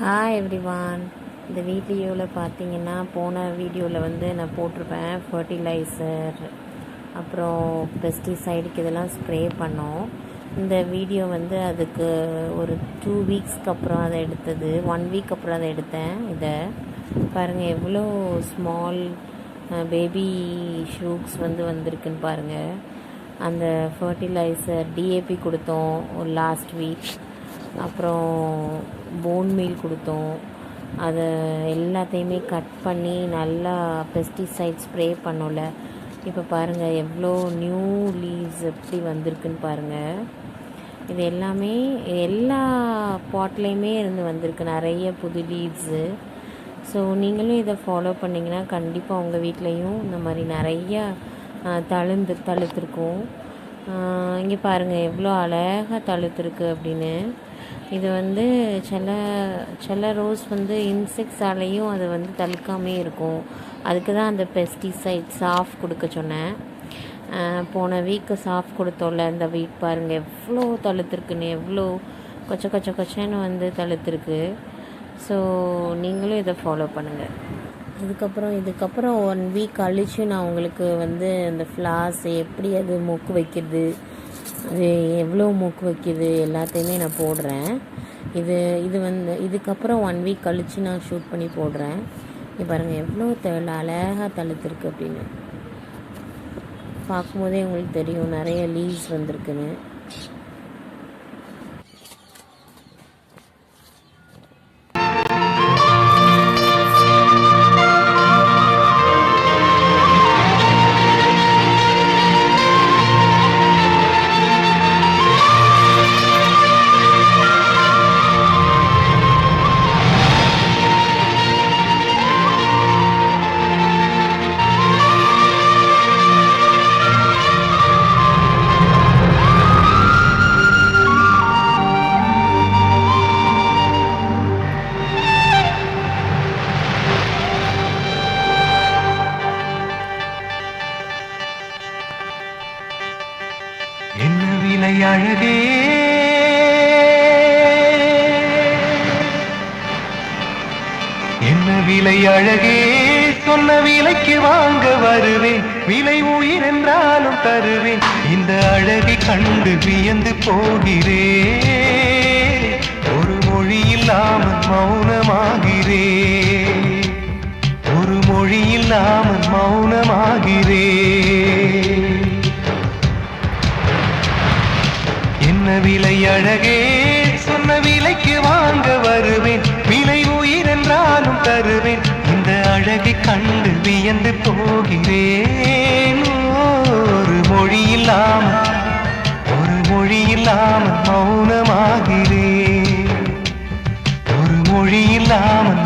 Hi everyone. இந்த வீடியோவில் பார்த்தீங்கன்னா போன வீடியோவில் வந்து நான் போட்டிருப்பேன் ஃபர்டிலைசர் அப்புறம் பெஸ்டிசைடுக்கு இதெல்லாம் ஸ்ப்ரே பண்ணோம். இந்த வீடியோ வந்து அதுக்கு ஒரு 2 வீக்ஸ்க்கு அப்புறம் அதை எடுத்தது, 1 வீக் அப்புறம் அதை எடுத்தேன். இதை பாருங்கள் எவ்வளோ ஸ்மால் பேபி ஷூக்ஸ் வந்திருக்குன்னு பாருங்கள். அந்த ஃபர்டிலைசர் டிஏபி கொடுத்தோம் ஒரு லாஸ்ட் வீக், அப்புறம் போன் மீல் கொடுத்தோம். அதை எல்லாத்தையுமே கட் பண்ணி நல்லா பெஸ்டிசைட் ஸ்ப்ரே பண்ணோம்ல. இப்போ பாருங்கள் எவ்வளோ நியூ லீவ்ஸ் எப்படி வந்திருக்குன்னு பாருங்கள். இது எல்லாமே எல்லா பாட்லேயுமே இருந்து வந்திருக்கு, நிறைய புது லீவ்ஸு. ஸோ நீங்களும் இதை ஃபாலோ பண்ணிங்கன்னா கண்டிப்பாக உங்கள் வீட்லேயும் இந்த மாதிரி நிறையா தழுத்துருக்கும். இங்கே பாருங்கள் எவ்வளோ அழகாக தழுத்துருக்கு அப்படின்னு. இது வந்து சில ரோஸ் வந்து இன்செக்ட்ஸாலேயும் அது வந்து தழுக்காமே இருக்கும். அதுக்கு தான் அந்த பெஸ்டிசைட் சாஃப் கொடுக்க சொன்னேன். போன வீக்கு சாஃப் கொடுத்தோம்ல, இந்த வீக் பாருங்கள் எவ்வளோ தழுத்துருக்குன்னு, எவ்வளோ கொச்சன்னு வந்து தழுத்துருக்கு. ஸோ நீங்களும் இதை ஃபாலோ பண்ணுங்கள். இதுக்கப்புறம் 1 வீக் கழித்து நான் உங்களுக்கு வந்து இந்த ஃப்ளார்ஸ் எப்படி அது மொக்கு வைக்கிறது, அது எவ்வளோ மொக்கு வைக்கிது எல்லாத்தையுமே நான் போடுறேன். இது வந்து இதுக்கப்புறம் 1 வீக் கழித்து நான் ஷூட் பண்ணி போடுறேன். இங்கே பாருங்கள் எவ்வளோ அழகாக தழுத்துருக்கு அப்படின்னு. பார்க்கும்போதே உங்களுக்கு தெரியும் நிறைய லீவ்ஸ் வந்திருக்குன்னு. என்ன விலை அழகே, என்ன விலை அழகே, சொன்ன விலைக்கு வாங்க வருவேன், விலை உயிர் என்றாலும் தருவேன். இந்த அழகை கண்டு வியந்து போகிறேன், ஒரு மொழி இல்லாமல் மௌனமாகிறேன், ஒரு மொழி இல்லாமல் மௌனமாகிறேன். என்ன விலை அழகே, சொன்ன விலைக்கு வாங்க வருவேன், விலை உயிர் என்றாலும் தருவேன். இந்த அழகை கண்டு வியந்து போகிறேன், ஒரு மொழி இல்லாமல் மௌனமாகிறேன், ஒரு மொழி இல்லாமல்